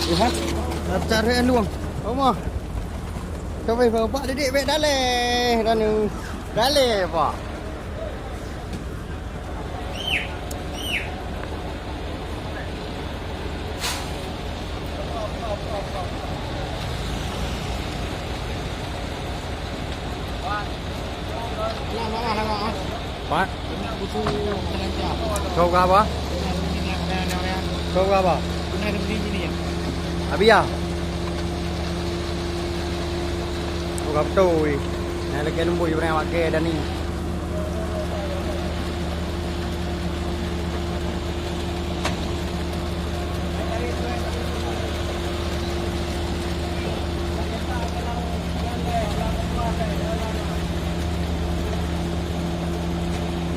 Lihat, cari luang. Oma. Coba bapak didik baik daleh dan yang daleh pak. Pak. Kau apa? Kau apa? Abi ya. Kau apa tu? Nak lagi lembu je pernah pakai dah ni.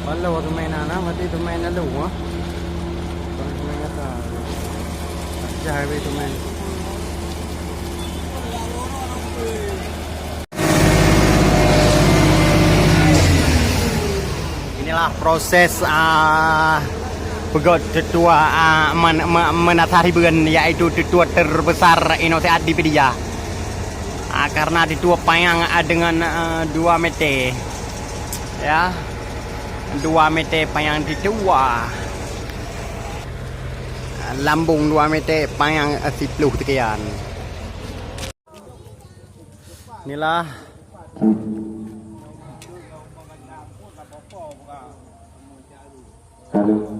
Kalau waktu main anak, mati tu main ada rumah. Kalau main kata, jahit itu main. Inilah proses pegot tetua menata ribuan, yaitu tetua terbesar Indonesia di Pedia. Karena tetua payang dengan 2 meter, ya. 2 meter payang tetua. Lambung 2 meter payang 10 sekian. Inilah Halo.